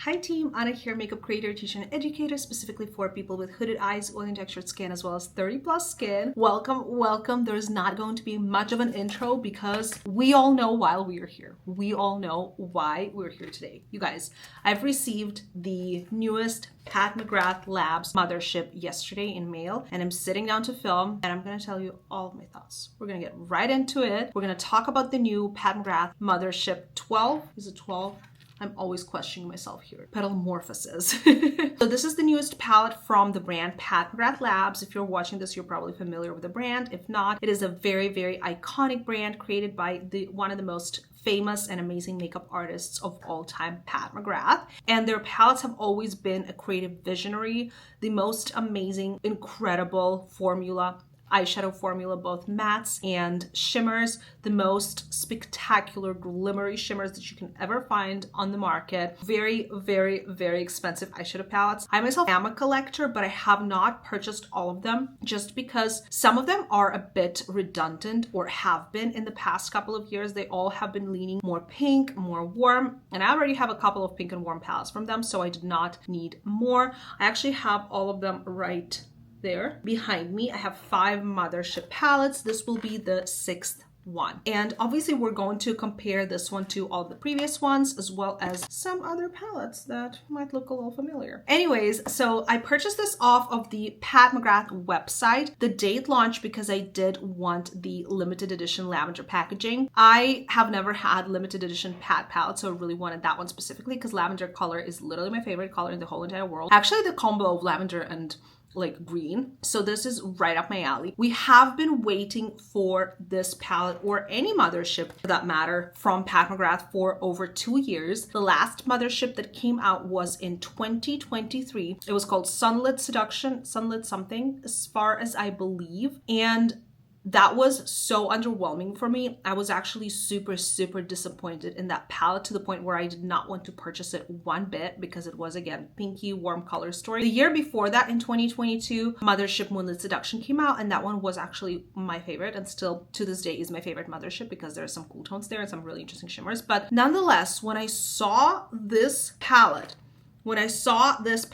Hi team, Anna here, makeup creator, teacher, and educator, specifically for people with hooded eyes, oily and textured skin, as well as 30+ skin. Welcome, welcome. There's not going to be much of an intro because we all know why we're here. We all know why we're here today. You guys, I've received the newest Pat McGrath LABS Mothership yesterday in mail, and I'm sitting down to film, and I'm gonna tell you all of my thoughts. We're gonna get right into it. We're gonna talk about the new Pat McGrath Mothership 12. Is it 12? I'm always questioning myself here. PetalMorphosis. So this is the newest palette from the brand Pat McGrath LABS. If you're watching this, you're probably familiar with the brand. If not, it is a very, very iconic brand created by one of the most famous and amazing makeup artists of all time, Pat McGrath. And their palettes have always been a creative visionary, the most amazing, incredible formula, eyeshadow formula, both mattes and shimmers, the most spectacular glimmery shimmers that you can ever find on the market. Very, very, very expensive eyeshadow palettes. I myself am a collector, but I have not purchased all of them just because some of them are a bit redundant, or have been in the past couple of years. They all have been leaning more pink, more warm, and I already have a couple of pink and warm palettes from them, so I did not need more. I actually have all of them right there behind me. I have 5 Mothership palettes. This will be the 6th one. And obviously we're going to compare this one to all the previous ones, as well as some other palettes that might look a little familiar. Anyways, so I purchased this off of the Pat McGrath website the day it launched because I did want the limited edition lavender packaging. I have never had limited edition Pat palette, so I really wanted that one specifically because lavender color is literally my favorite color in the whole entire world. Actually, the combo of lavender and like green, so this is right up my alley. We have been waiting for this palette, or any Mothership for that matter, from Pat McGrath for over 2 years. The last Mothership that came out was in 2023. It was called Sunlit Seduction, Sunlit something, as far as I believe, and that was so underwhelming for me. I was actually super disappointed in that palette, to the point where I did not want to purchase it one bit because it was, again, pinky warm color story. The year before that, in 2022, Mothership Moonlit Seduction came out, and that one was actually my favorite, and still to this day is my favorite Mothership because there are some cool tones there and some really interesting shimmers. But nonetheless, when I saw this palette, when I saw this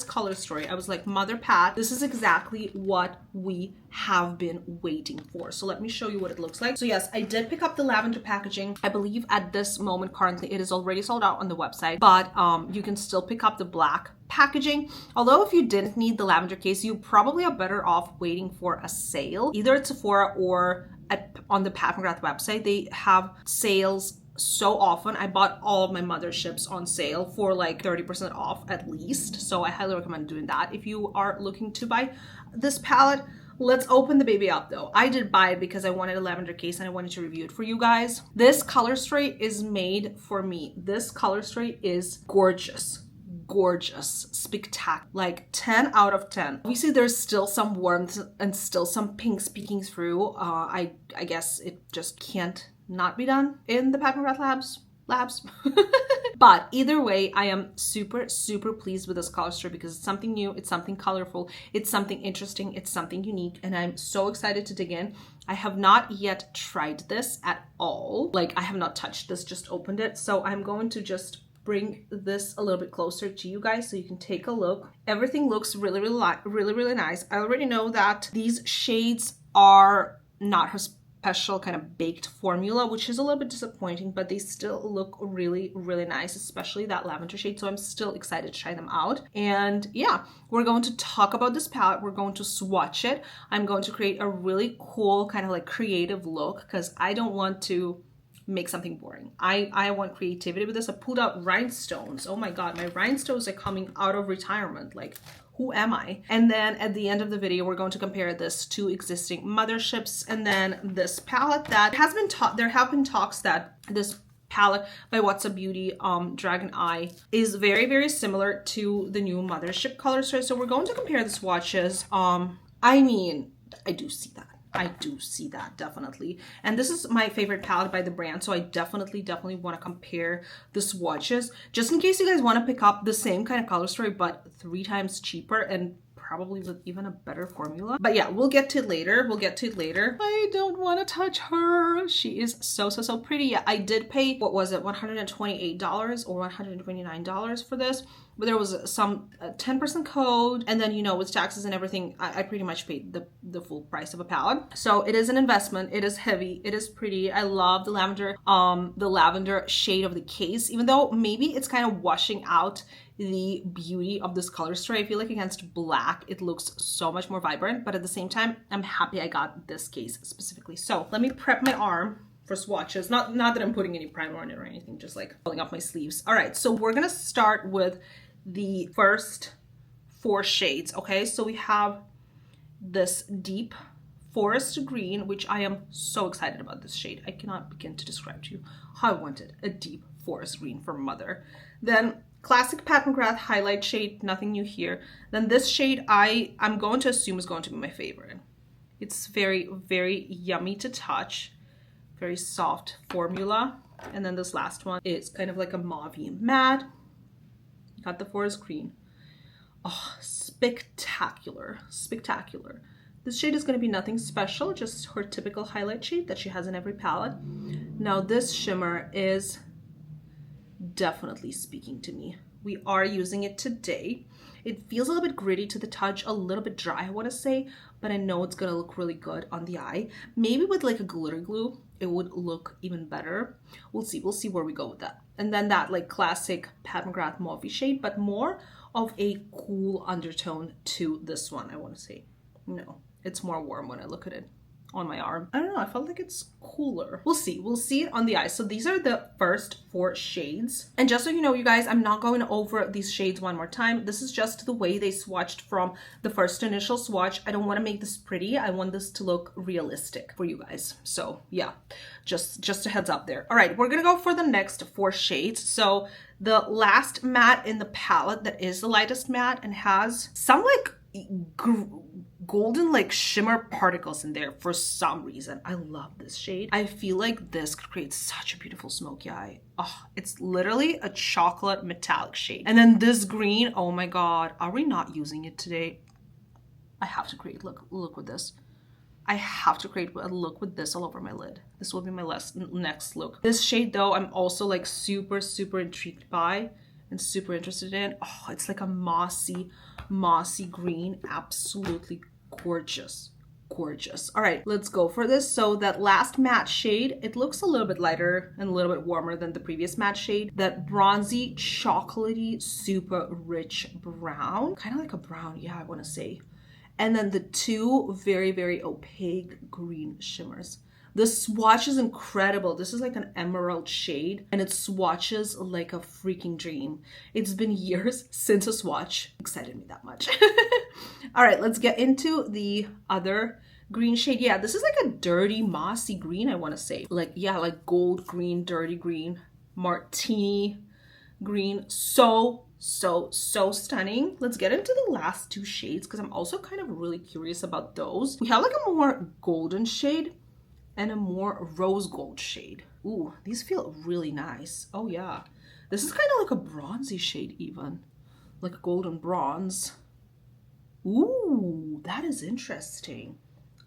color story, I was like, Mother Pat, this is exactly what we have been waiting for. So let me show you what it looks like. So yes, I did pick up the lavender packaging. I believe at this moment currently it is already sold out on the website, but you can still pick up the black packaging. Although if you didn't need the lavender case, you probably are better off waiting for a sale, either at Sephora or on the Pat McGrath website. They have sales so often. I bought all of my Motherships on sale for like 30% off at least, so I highly recommend doing that if you are looking to buy this palette. Let's open the baby up though. I did buy it because I wanted a lavender case and I wanted to review it for you guys. This color story is made for me. This color story is gorgeous, spectacular, like 10 out of 10. Obviously there's still some warmth and still some pink speaking through. I guess it just can't not be done in the Pat McGrath labs. But either way, I am super pleased with this color story because it's something new, it's something colorful, it's something interesting, it's something unique, and I'm so excited to dig in. I have not yet tried this at all. Like, I have not touched this, just opened it. So I'm going to just bring this a little bit closer to you guys so you can take a look. Everything looks really nice. I already know that these shades are not her special kind of baked formula, which is a little bit disappointing, but they still look really nice, especially that lavender shade. So I'm still excited to try them out. And yeah, we're going to talk about this palette. We're going to swatch it. I'm going to create a really cool kind of like creative look because I don't want to make something boring. I want creativity with this. I pulled out rhinestones. Oh my god, my rhinestones are coming out of retirement. Like, who am I? And then at the end of the video, we're going to compare this to existing Motherships, and then this palette that has been there have been talks that this palette by What's Up Beauty, Dragon Eye, is very similar to the new Mothership color story. So we're going to compare the swatches. I mean, I do see that definitely, and this is my favorite palette by the brand, so I definitely want to compare the swatches just in case you guys want to pick up the same kind of color story but 3 times cheaper and probably with even a better formula. But yeah, we'll get to it later. We'll get to it later. I don't want to touch her. She is so, so, so pretty. Yeah, I did pay, what was it, $128 or $129 for this. But there was some 10% code, and then, you know, with taxes and everything, I pretty much paid the full price of a palette. So it is an investment. It is heavy. It is pretty. I love the lavender shade of the case, even though maybe it's kind of washing out the beauty of this color story. I feel like against black, it looks so much more vibrant, but at the same time, I'm happy I got this case specifically. So let me prep my arm for swatches. Not that I'm putting any primer on it or anything, just like pulling up my sleeves. All right, so we're gonna start with the first 4 shades, okay? So we have this deep forest green, which I am so excited about this shade. I cannot begin to describe to you how I wanted a deep forest green from Mother. Then classic Pat McGrath highlight shade, nothing new here. Then this shade I'm going to assume is going to be my favorite. It's very, very yummy to touch, very soft formula. And then this last one is kind of like a mauve matte. Got the forest green. Oh, spectacular, spectacular. This shade is going to be nothing special, just her typical highlight shade that she has in every palette. Now this shimmer is definitely speaking to me. We are using it today. It feels a little bit gritty to the touch, a little bit dry, I want to say, but I know it's going to look really good on the eye. Maybe with like a glitter glue, it would look even better. We'll see where we go with that. And then that like classic Pat McGrath mauve shade, but more of a cool undertone to this one, I want to say. No, it's more warm when I look at it on my arm. I don't know, I felt like it's cooler. We'll see it on the eye. So these are the first 4 shades. And just so you know, you guys, I'm not going over these shades one more time. This is just the way they swatched from the first initial swatch. I don't want to make this pretty. I want this to look realistic for you guys. So yeah, just a heads up there. All right, we're gonna go for the next 4 shades. So the last matte in the palette that is the lightest matte and has some like golden like shimmer particles in there for some reason. I love this shade. I feel like this creates such a beautiful smoky eye. Oh, it's literally a chocolate metallic shade. And then this green, oh my god, are we not using it today? I have to create look with this. I have to create a look with this all over my lid. This will be my next look. This shade though, I'm also like super intrigued by and super interested in. Oh, it's like a mossy green. Absolutely gorgeous. All right, let's go for this. So that last matte shade, it looks a little bit lighter and a little bit warmer than the previous matte shade. That bronzy, chocolatey, super rich brown, kind of like a brown, yeah, I want to say. And then the 2 very opaque green shimmers. The swatch is incredible. This is like an emerald shade and it swatches like a freaking dream. It's been years since a swatch excited me that much. All right, let's get into the other green shade. Yeah, this is like a dirty, mossy green, I want to say. Like, yeah, like gold green, dirty green, martini green. So stunning. Let's get into the last 2 shades because I'm also kind of really curious about those. We have like a more golden shade and a more rose gold shade. Ooh, these feel really nice. Oh yeah. This is kind of like a bronzy shade even. Like a golden bronze. Ooh, that is interesting.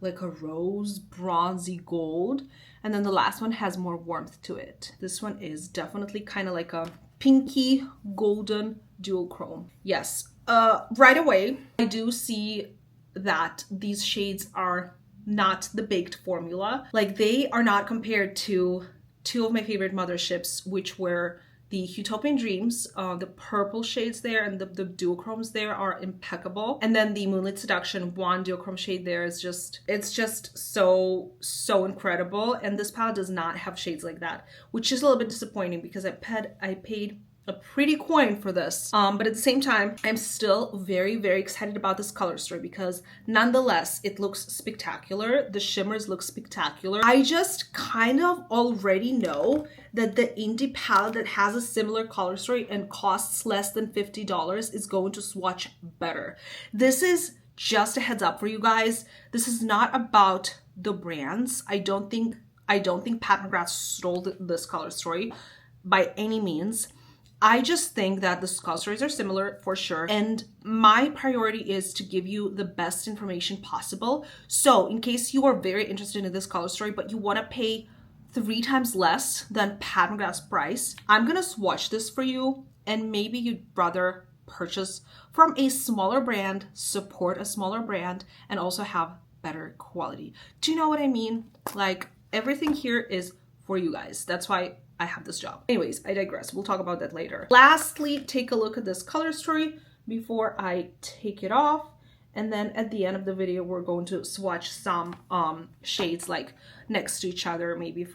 Like a rose bronzy gold. And then the last one has more warmth to it. This one is definitely kind of like a pinky golden dual chrome. Yes, right away, I do see that these shades are not the baked formula. Like they are not compared to 2 of my favorite motherships, which were the Utopian Dreams. The purple shades there and the duochromes there are impeccable. And then the Moonlit Seduction 1 duochrome shade there is just, it's just so incredible. And this palette does not have shades like that, which is a little bit disappointing because I paid a pretty coin for this. But at the same time, I'm still very excited about this color story because nonetheless, it looks spectacular. The shimmers look spectacular. I just kind of already know that the indie palette that has a similar color story and costs less than $50 is going to swatch better. This is just a heads up for you guys. This is not about the brands. I don't think Pat McGrath stole this color story by any means. I just think that the color stories are similar for sure. And my priority is to give you the best information possible. So in case you are very interested in this color story, but you want to pay 3 times less than Pat McGrath's price, I'm going to swatch this for you. And maybe you'd rather purchase from a smaller brand, support a smaller brand, and also have better quality. Do you know what I mean? Like, everything here is for you guys. That's why I have this job. Anyways, I digress. We'll talk about that later. Lastly, take a look at this color story before I take it off. And then at the end of the video, we're going to swatch some shades like next to each other, maybe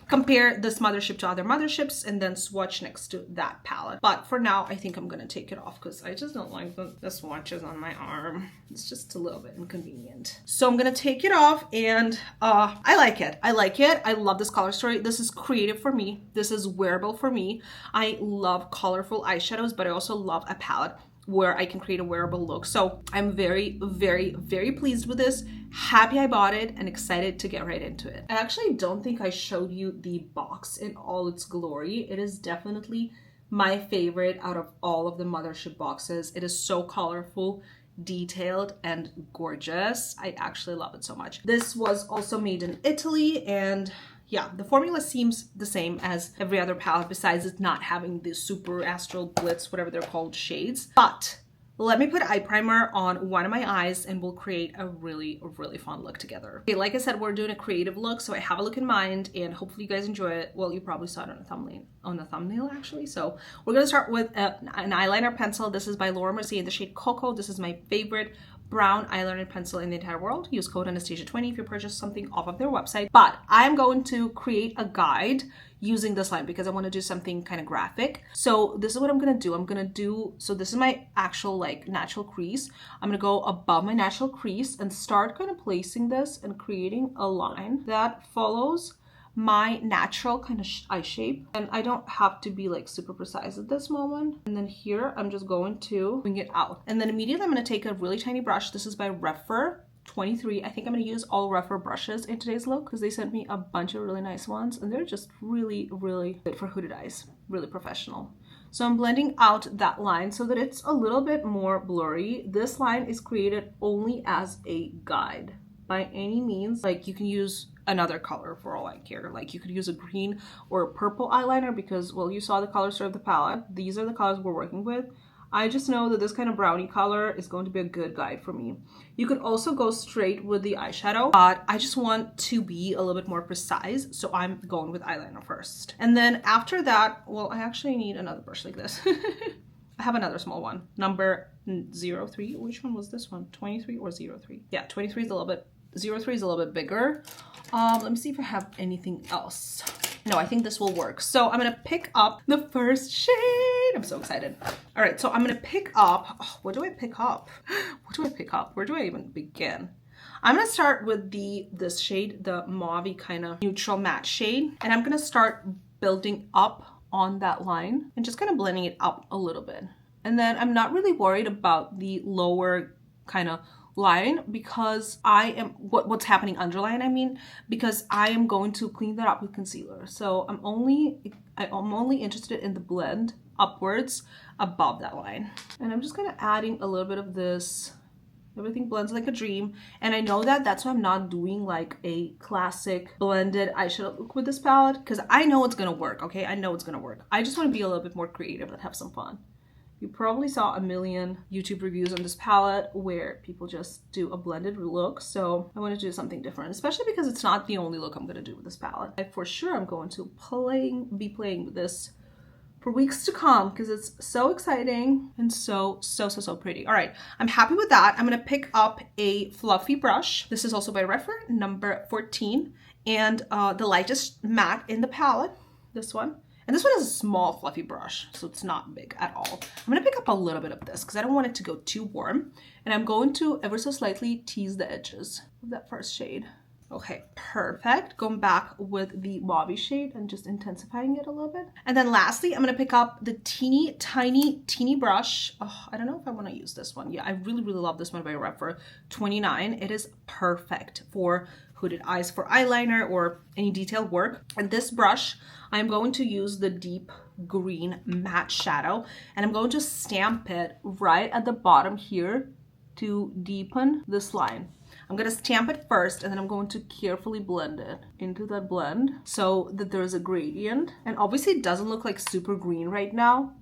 compare this mothership to other motherships and then swatch next to that palette. But for now, I think I'm gonna take it off because I just don't like the swatches on my arm. It's just a little bit inconvenient. So I'm gonna take it off and I like it. I like it. I love this color story. This is creative for me. This is wearable for me. I love colorful eyeshadows, but I also love a palette where I can create a wearable look. So I'm very, very, very pleased with this. Happy I bought it and excited to get right into it. I actually don't think I showed you the box in all its glory. It is definitely my favorite out of all of the Mothership boxes. It is so colorful, detailed, and gorgeous. I actually love it so much. This was also made in Italy, and yeah, the formula seems the same as every other palette besides it not having the super astral blitz, whatever they're called, shades. But let me put eye primer on one of my eyes and we'll create a really, really fun look together. Okay, like I said, we're doing a creative look, so I have a look in mind and hopefully you guys enjoy it. Well, you probably saw it on the thumbnail actually. So we're gonna start with an eyeliner pencil. This is by Mercier in the shade Cocoa. This is my favorite brown eyeliner pencil in the entire world. Use code Anastasia20 if you purchase something off of their website. But I'm going to create a guide using this line because I want to do something kind of graphic. So this is what I'm going to do. So this is my actual like natural crease. I'm going to go above my natural crease and start kind of placing this and creating a line that follows my natural kind of eye shape, and I don't have to be like super precise at this moment. And then here I'm just going to bring it out, and then immediately I'm going to take a really tiny brush. This is by Rephr 23. I think I'm going to use all Rephr brushes in today's look because they sent me a bunch of really nice ones and they're just really, really good for hooded eyes, really professional. So I'm blending out that line so that it's a little bit more blurry. This line is created only as a guide. By any means, like you can use another color for all I care. Like you could use a green or a purple eyeliner because, well, you saw the color story of the palette. These are the colors we're working with. I just know that this kind of brownie color is going to be a good guide for me. You could also go straight with the eyeshadow, but I just want to be a little bit more precise, so I'm going with eyeliner first. And then after that, well, I actually need another brush like this. I have another small one, number 03. Which one was this one? 23 or 03? Yeah, 23 is a little bit, 03 is a little bit bigger. Let me see if I have anything else. No, I think this will work. So I'm gonna pick up the first shade. I'm so excited. All right, so I'm gonna pick up, what do I pick up? What do I pick up? Where do I even begin? I'm gonna start with this shade, the mauve kind of neutral matte shade. And I'm gonna start building up on that line and just kind of blending it up a little bit. And then I'm not really worried about the lower kind of line because I am what's happening underline, I mean, because I am going to clean that up with concealer. So I'm only interested in the blend upwards above that line. And I'm just kind of adding a little bit of this. Everything blends like a dream. And I know that that's why I'm not doing like a classic blended eyeshadow look with this palette because I know it's gonna work, okay? I know it's gonna work. I just want to be a little bit more creative and have some fun. You probably saw a million YouTube reviews on this palette where people just do a blended look. So I want to do something different, especially because it's not the only look I'm going to do with this palette. For sure, I'm going to be playing with this for weeks to come because it's so exciting and so pretty. All right, I'm happy with that. I'm going to pick up a fluffy brush. This is also by Rephr, number 14, and the lightest matte in the palette, this one. And this one is a small fluffy brush, so it's not big at all. I'm gonna pick up a little bit of this because I don't want it to go too warm. And I'm going to ever so slightly tease the edges of that first shade. Okay, perfect. Going back with the mauve shade and just intensifying it a little bit. And then lastly, I'm gonna pick up the teeny brush. Oh, I don't know if I wanna use this one. Yeah, I really love this one by Rephr 29. It is perfect for hooded eyes, for eyeliner or any detailed work. And this brush, I'm going to use the deep green matte shadow, and I'm going to stamp it right at the bottom here to deepen this line. I'm going to stamp it first, and then I'm going to carefully blend it into that blend so that there's a gradient. And obviously it doesn't look like super green right now,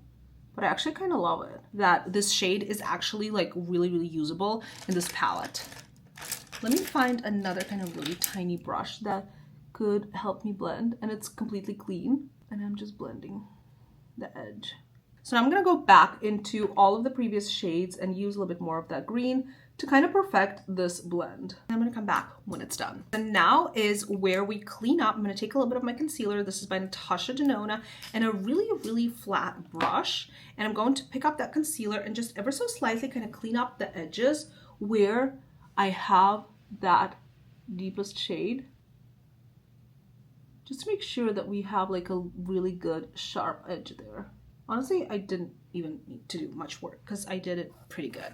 but I actually kind of love it that this shade is actually like really, really usable in this palette. Let me find another kind of really tiny brush that could help me blend, and it's completely clean, and I'm just blending the edge. So now I'm going to go back into all of the previous shades and use a little bit more of that green to kind of perfect this blend. I'm going to come back when it's done. And now is where we clean up. I'm going to take a little bit of my concealer. This is by Natasha Denona, and a really, really flat brush. And I'm going to pick up that concealer and just ever so slightly kind of clean up the edges where I have that deepest shade, just to make sure that we have like a really good sharp edge there. Honestly, I didn't even need to do much work because I did it pretty good.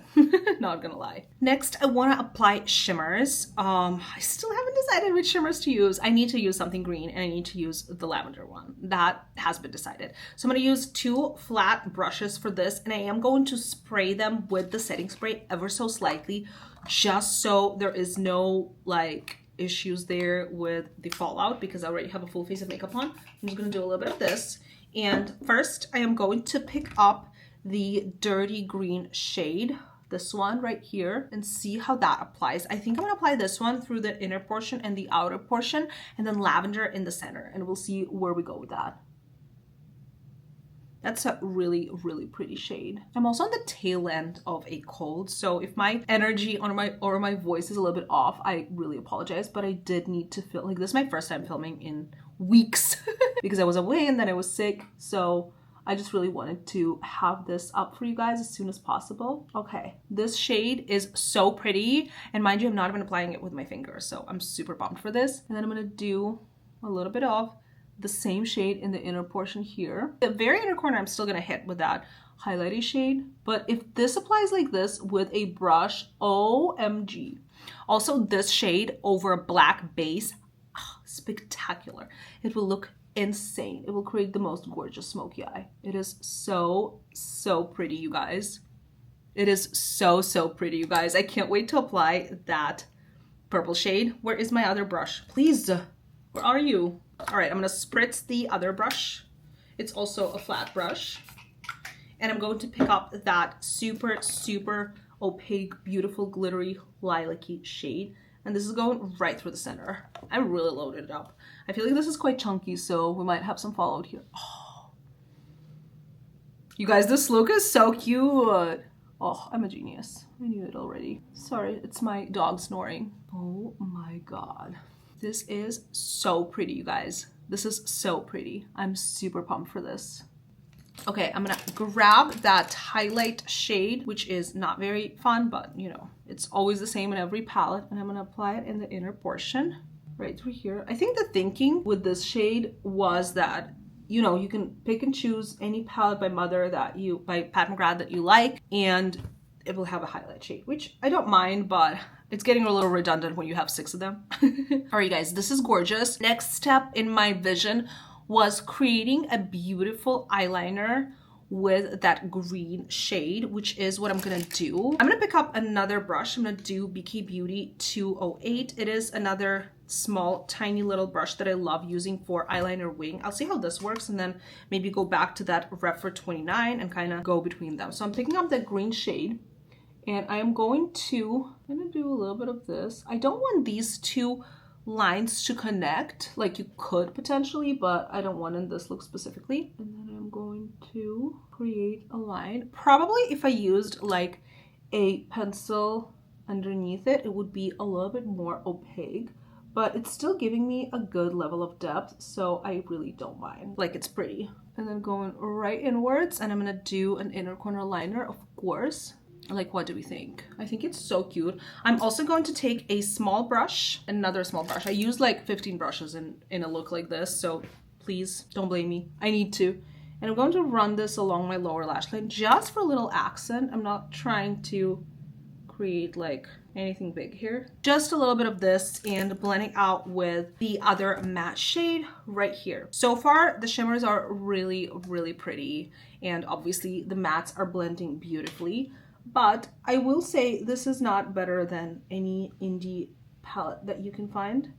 Not gonna lie. Next, I want to apply shimmers. I still haven't decided which shimmers to use. I need to use something green, and I need to use the lavender one. That has been decided. So I'm going to use 2 flat brushes for this, and I am going to spray them with the setting spray ever so slightly, just so there is no like issues there with the fallout, because I already have a full face of makeup on. I'm just going to do a little bit of this. And first, I am going to pick up the dirty green shade, this one right here, and see how that applies. I think I'm gonna apply this one through the inner portion and the outer portion, and then lavender in the center, and we'll see where we go with that. That's a really, really pretty shade. I'm also on the tail end of a cold, so if my energy or my voice is a little bit off, I really apologize, but I did need to film. Like, this is my first time filming in weeks because I was away and then I was sick, so I just really wanted to have this up for you guys as soon as possible. Okay, this shade is so pretty, and mind you, I'm not even applying it with my finger, so I'm super pumped for this. And then I'm gonna do a little bit of the same shade in the inner portion here. The very inner corner I'm still gonna hit with that highlighty shade, but if this applies like this with a brush, OMG. Also, this shade over a black base, spectacular. It will look insane. It will create the most gorgeous smoky eye. It is so, so pretty, you guys. It is so, so pretty, you guys. I can't wait to apply that purple shade. Where is my other brush? Please, where are you? All right, I'm gonna spritz the other brush. It's also a flat brush. And I'm going to pick up that super, super opaque, beautiful, glittery, lilac-y shade. And this is going right through the center. I really loaded it up. I feel like this is quite chunky, so we might have some fallout here. Oh. You guys, this look is so cute. Oh, I'm a genius. I knew it already. Sorry, it's my dog snoring. Oh my God. This is so pretty, you guys. This is so pretty. I'm super pumped for this. Okay, I'm gonna grab that highlight shade, which is not very fun, but you know, it's always the same in every palette, and I'm gonna apply it in the inner portion, right through here. I think the thinking with this shade was that, you know, you can pick and choose any palette by Pat McGrath that you like, and it will have a highlight shade, which I don't mind, but it's getting a little redundant when you have 6 of them. All right, guys, this is gorgeous. Next step in my vision was creating a beautiful eyeliner with that green shade, which is what I'm gonna do. I'm gonna pick up another brush. I'm gonna do BK Beauty 208. It is another small, tiny little brush that I love using for eyeliner wing. I'll see how this works and then maybe go back to that Refer 29 and kind of go between them. So I'm picking up that green shade, and I'm gonna do a little bit of this. I don't want these two lines to connect, like you could potentially, but I don't want in this look specifically. And then I'm going to create a line. Probably if I used like a pencil underneath it, it would be a little bit more opaque, but it's still giving me a good level of depth, so I really don't mind. Like, it's pretty. And then going right inwards, and I'm gonna do an inner corner liner, of course. Like, what do we think? I think it's so cute. I'm also going to take a small brush, another small brush. I use like 15 brushes in a look like this, so please don't blame me. I need to. And I'm going to run this along my lower lash line just for a little accent. I'm not trying to create like anything big here. Just a little bit of this and blending out with the other matte shade right here. So far, the shimmers are really, really pretty. And obviously the mattes are blending beautifully. But I will say this is not better than any indie palette that you can find.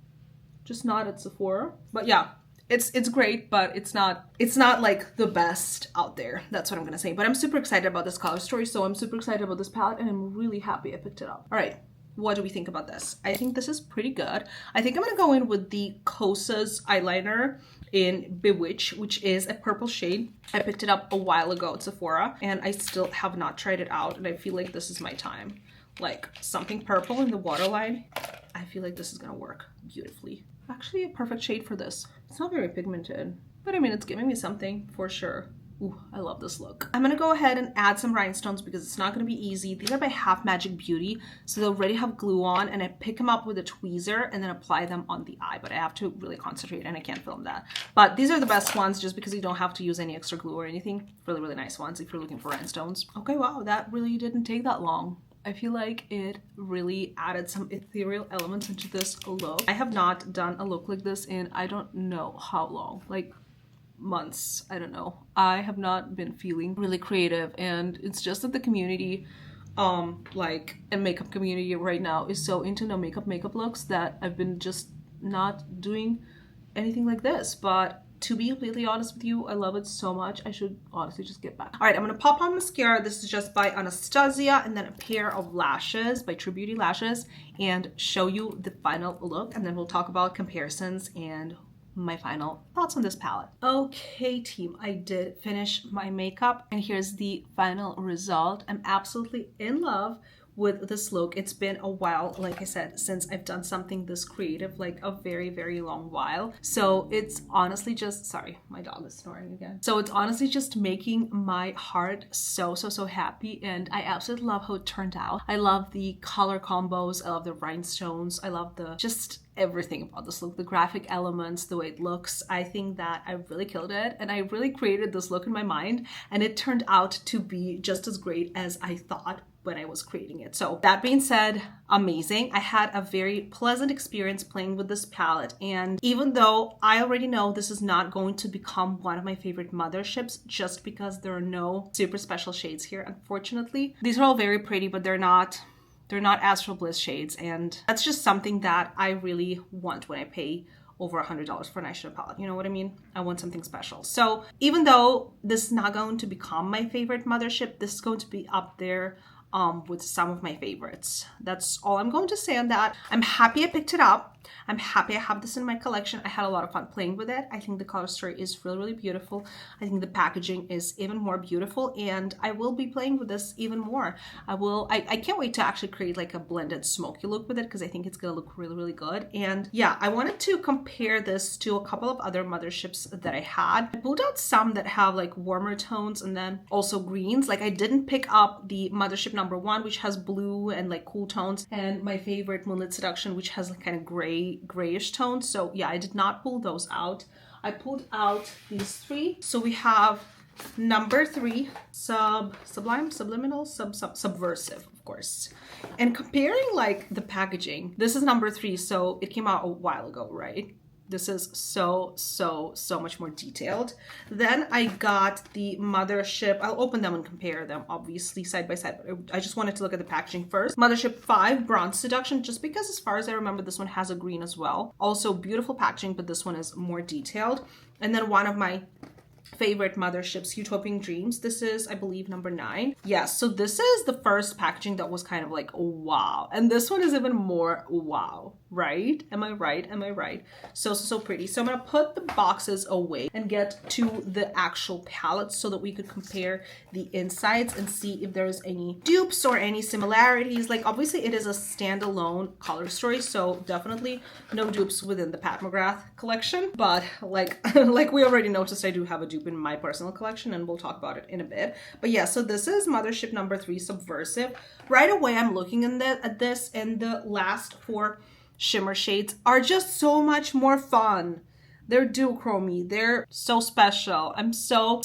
Just not at Sephora. But yeah, it's great, but it's not like the best out there. That's what I'm gonna say. But I'm super excited about this color story, so I'm super excited about this palette, and I'm really happy I picked it up. All right, what do we think about this? I think this is pretty good. I think I'm gonna go in with the Kosas eyeliner in Bewitch, which is a purple shade. I picked it up a while ago at Sephora, and I still have not tried it out, and I feel like this is my time. Like something purple in the waterline. I feel like this is gonna work beautifully. Actually a perfect shade for this. It's not very pigmented, but I mean, it's giving me something for sure. Ooh, I love this look. I'm gonna go ahead and add some rhinestones because it's not gonna be easy. These are by Half Magic Beauty, so they already have glue on, and I pick them up with a tweezer and then apply them on the eye, but I have to really concentrate and I can't film that. But these are the best ones just because you don't have to use any extra glue or anything. Really, really nice ones if you're looking for rhinestones. Okay, wow, that really didn't take that long. I feel like it really added some ethereal elements into this look. I have not done a look like this in I don't know how long, like months, I don't know. I have not been feeling really creative, and it's just that the community, like a makeup community right now is so into no makeup looks that I've been just not doing anything like this. But to be completely honest with you, I love it so much. I should honestly just get back. All right, I'm gonna pop on mascara. This is just by Anastasia, and then a pair of lashes by True Beauty Lashes, and show you the final look, and then we'll talk about comparisons and my final thoughts on this palette. Okay, team, I did finish my makeup, and here's the final result. I'm absolutely in love with this look. It's been a while, like I said, since I've done something this creative, like a very, very long while. So it's honestly just, sorry, my dog is snoring again. So it's honestly just making my heart so, so, so happy. And I absolutely love how it turned out. I love the color combos. I love the rhinestones. I love the just everything about this look, the graphic elements, the way it looks. I think that I really killed it, and I really created this look in my mind, and it turned out to be just as great as I thought when I was creating it. So that being said, amazing. I had a very pleasant experience playing with this palette, and even though I already know this is not going to become one of my favorite motherships just because there are no super special shades here, unfortunately. These are all very pretty, but they're not Astral Bliss shades, and that's just something that I really want when I pay over $100 for an eyeshadow palette. You know what I mean? I want something special. So even though this is not going to become my favorite mothership, this is going to be up there with some of my favorites. That's all I'm going to say on that. I'm happy I picked it up. I'm happy I have this in my collection. I had a lot of fun playing with it. I think the color story is really, really beautiful. I think the packaging is even more beautiful, and I will be playing with this even more. I can't wait to actually create like a blended smoky look with it because I think it's gonna look really, really good. And yeah, I wanted to compare this to a couple of other motherships that I had. I pulled out some that have like warmer tones and then also greens. Like I didn't pick up the Mothership #1, which has blue and like cool tones, and my favorite Moonlit Seduction, which has like kind of grayish tones. So yeah, I did not pull those out. I pulled out these three. So we have #3, Subversive, of course. And comparing like the packaging, this is #3, so it came out a while ago, right? This is so much more detailed. Then I got the Mothership. I'll open them and compare them, obviously, side by side. But I just wanted to look at the packaging first. Mothership 5 Bronze Seduction, just because as far as I remember, this one has a green as well. Also beautiful packaging, but this one is more detailed. And then one of my favorite motherships, Utopian Dreams. This is, I believe, #9. Yeah, so this is the first packaging that was kind of like, wow. And this one is even more wow, right? Am I right? Am I right? So pretty. So I'm gonna put the boxes away and get to the actual palette so that we could compare the insides and see if there's any dupes or any similarities. Like obviously it is a standalone color story, so definitely no dupes within the Pat McGrath collection. But like we already noticed, I do have a dupe in my personal collection, and we'll talk about it in a bit. But yeah, so this is Mothership #3 Subversive. Right away I'm looking at this, and the last 4 shimmer shades are just so much more fun They're duochrome. They're so special. I'm so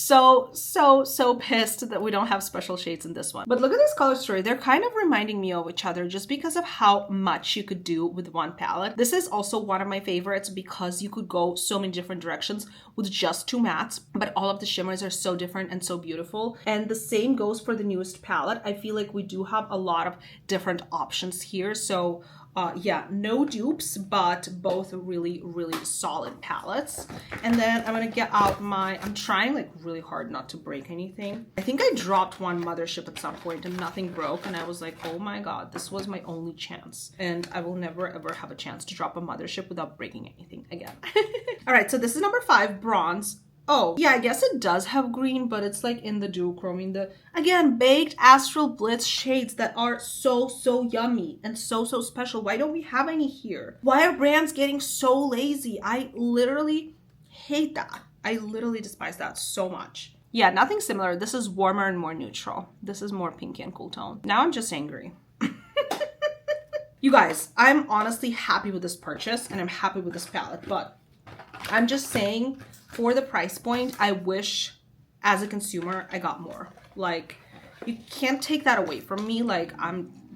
pissed that we don't have special shades in this one. But look at this color story. They're kind of reminding me of each other just because of how much you could do with one palette. This is also one of my favorites because you could go so many different directions with just 2 mattes, but all of the shimmers are so different and so beautiful. And the same goes for the newest palette. I feel like we do have a lot of different options here. So yeah, no dupes, but both really, really solid palettes. And then I'm gonna get out I'm trying like really hard not to break anything. I think I dropped one Mothership at some point and nothing broke. And I was like, oh my God, this was my only chance. And I will never ever have a chance to drop a Mothership without breaking anything again. All right, so this is number 5, bronze. Oh, yeah, I guess it does have green, but it's like in the duochrome. The, again, baked Astral Blitz shades that are so yummy and so special. Why don't we have any here? Why are brands getting so lazy? I literally hate that. I literally despise that so much. Yeah, nothing similar. This is warmer and more neutral. This is more pinky and cool tone. Now I'm just angry. You guys, I'm honestly happy with this purchase and I'm happy with this palette, but I'm just saying, for the price point, I wish as a consumer I got more. Like, you can't take that away from me. Like,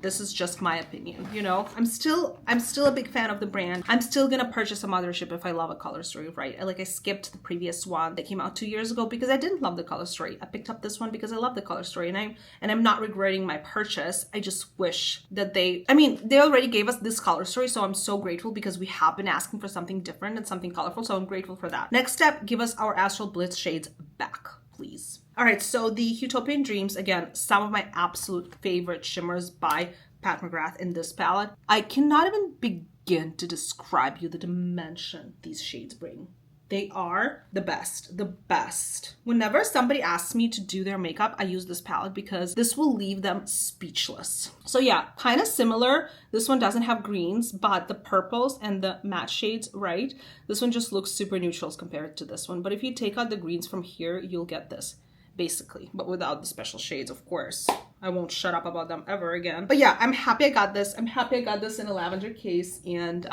this is just my opinion, you know? I'm still a big fan of the brand. I'm still gonna purchase a Mothership if I love a color story, right? I skipped the previous one that came out 2 years ago because I didn't love the color story. I picked up this one because I love the color story, and I'm not regretting my purchase. I just wish that they already gave us this color story, so I'm so grateful because we have been asking for something different and something colorful, so I'm grateful for that. Next step, give us our Astral Blitz shades back, please. All right, so the Utopian Dreams, again, some of my absolute favorite shimmers by Pat McGrath in this palette. I cannot even begin to describe you the dimension these shades bring. They are the best, the best. Whenever somebody asks me to do their makeup, I use this palette because this will leave them speechless. So yeah, kind of similar. This one doesn't have greens, but the purples and the matte shades, right? This one just looks super neutrals compared to this one. But if you take out the greens from here, you'll get this. Basically, but without the special shades, of course. I won't shut up about them ever again. But yeah, I'm happy I got this. I'm happy I got this in a lavender case, and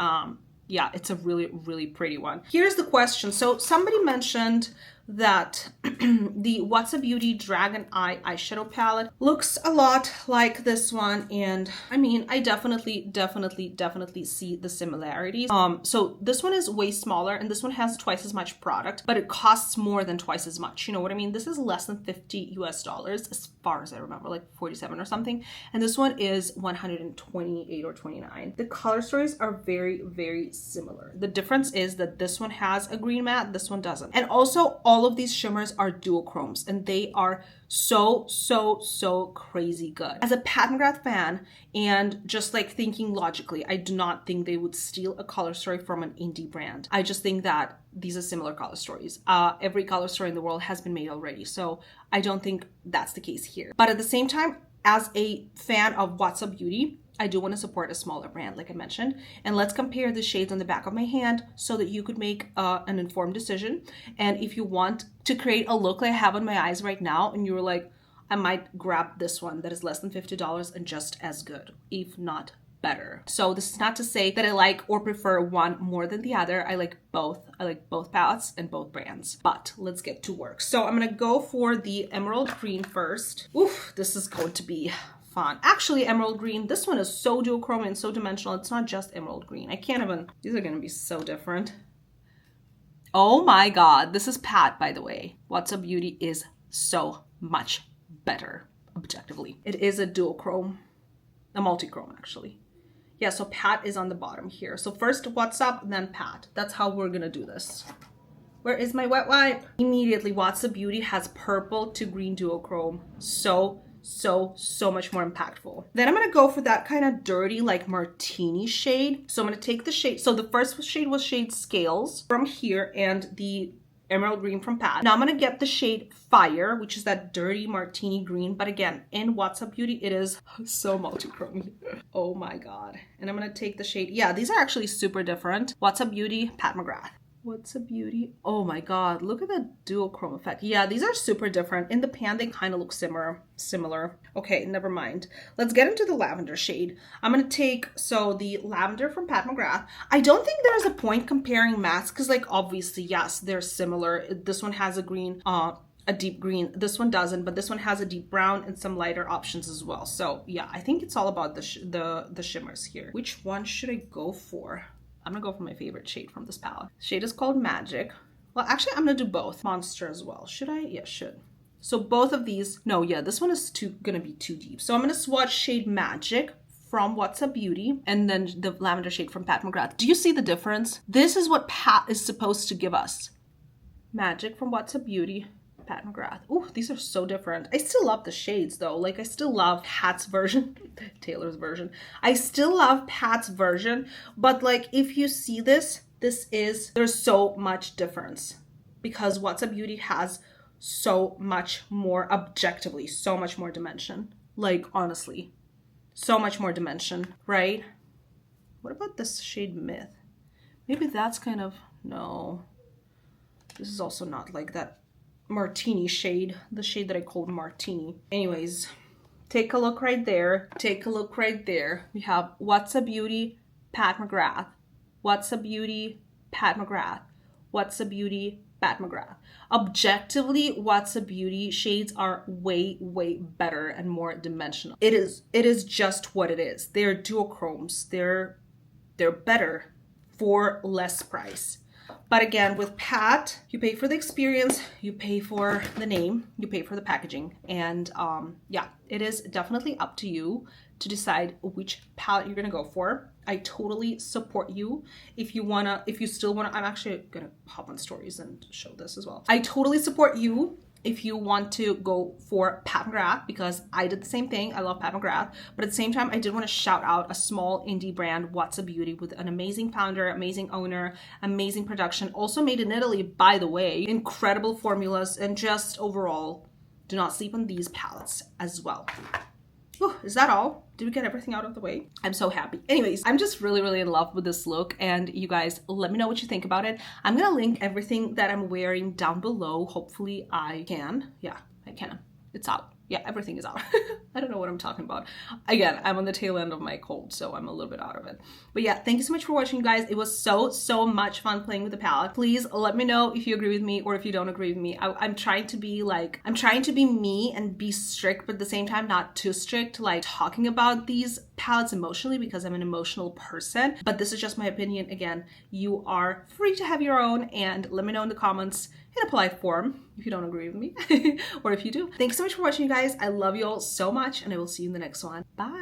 yeah, it's a really pretty one. Here's the question. So somebody mentioned that the What's a Beauty Dragon Eye eyeshadow palette looks a lot like this one, and I mean, I definitely see the similarities. So this one is way smaller and this one has twice as much product, but it costs more than twice as much. You know what I mean? This is less than $50 US as far as I remember, like 47 or something, and this one is 128 or 29. The color stories are very similar. The difference is that this one has a green matte, this one doesn't. And also all of these shimmers are duochromes and they are so crazy good. As a Pat McGrath fan and just like thinking logically, I do not think they would steal a color story from an indie brand. I just think that these are similar color stories. Every color story in the world has been made already, so I don't think that's the case here. But at the same time, as a fan of What's Up Beauty, I do want to support a smaller brand, like I mentioned. And let's compare the shades on the back of my hand so that you could make an informed decision. And if you want to create a look like I have on my eyes right now, and you're like, I might grab this one that is less than $50 and just as good, if not better. So this is not to say that I like or prefer one more than the other. I like both. I like both palettes and both brands. But let's get to work. So I'm gonna go for the Emerald Green first. Oof, this is going to be fun. Actually, Emerald Green, this one is so duochrome and so dimensional. It's not just Emerald Green. I can't even, these are gonna be so different. Oh my God, this is Pat, by the way. What's Up Beauty is so much better, objectively. It is a duochrome, a multi-chrome actually. Yeah, so Pat is on the bottom here. So first What's Up, then Pat. That's how we're gonna do this. Where is my wet wipe? Immediately, What's Up Beauty has purple to green duochrome. So much more impactful. Then I'm gonna go for that kind of dirty, like martini shade. So I'm gonna take the shade. So the first shade was shade Scales from here and the Emerald Green from Pat. Now I'm gonna get the shade Fire, which is that dirty martini green. But again, in What's Up Beauty, it is so multi-chrome. Oh my God. And I'm gonna take the shade, yeah, these are actually super different. What's Up Beauty, Pat McGrath. What's a Beauty. Oh my god, look at the duochrome effect. Yeah, these are super different. In the pan, they kind of look similar. Okay, never mind. Let's get into the lavender shade. I'm gonna take, so the lavender from Pat McGrath. I don't think there's a point comparing mattes, because like obviously, yes, they're similar. This one has a green, a deep green. This one doesn't, but this one has a deep brown and some lighter options as well. So yeah, I think it's all about the shimmers here. Which one should I go for? I'm gonna go for my favorite shade from this palette. Shade is called Magic. Well, actually, I'm gonna do both. Monster as well. Should I? Yeah, should. So both of these, no, yeah, this one is gonna be too deep. So I'm gonna swatch shade Magic from What's a Beauty and then the lavender shade from Pat McGrath. Do you see the difference? This is what Pat is supposed to give us. Magic from What's a Beauty, Pat McGrath. Oh, these are so different. I still love the shades though. Like I still love Pat's version, Taylor's version. I still love Pat's version, but like if you see this, there's so much difference because What's a Beauty has so much more objectively, so much more dimension. Like honestly, so much more dimension, right? What about this shade Myth? Maybe that's kind of, no. This is also not like that Martini shade, the shade that I called Martini. Anyways, take a look right there. Take a look right there. We have What's a Beauty, Pat McGrath. What's a Beauty, Pat McGrath. What's a Beauty, Pat McGrath. Objectively, What's a Beauty shades are way, way better and more dimensional. It is just what it is. They're duochromes. They're better for less price. But again, with Pat, you pay for the experience, you pay for the name, you pay for the packaging. And yeah, it is definitely up to you to decide which palette you're gonna go for. I totally support you. If you still wanna, I'm actually gonna hop on stories and show this as well. I totally support you if you want to go for Pat McGrath, because I did the same thing. I love Pat McGrath, but at the same time, I did want to shout out a small indie brand, What's a Beauty, with an amazing founder, amazing owner, amazing production, also made in Italy, by the way, incredible formulas, and just overall, do not sleep on these palettes as well. Whew, is that all? Did we get everything out of the way? I'm so happy. Anyways, I'm just really, really in love with this look, and you guys, let me know what you think about it. I'm gonna link everything that I'm wearing down below. Hopefully I can. Yeah, I can. It's out. Yeah, everything is out. I don't know what I'm talking about. Again, I'm on the tail end of my cold, so I'm a little bit out of it. But yeah, thank you so much for watching, guys. It was so much fun playing with the palette. Please let me know if you agree with me or if you don't agree with me. I'm trying to be me and be strict, but at the same time, not too strict, like talking about these palettes emotionally because I'm an emotional person. But this is just my opinion. Again, you are free to have your own, and let me know in the comments in a polite form if you don't agree with me or if you do. Thanks so much for watching, you guys. I love you all so much, and I will see you in the next one. Bye.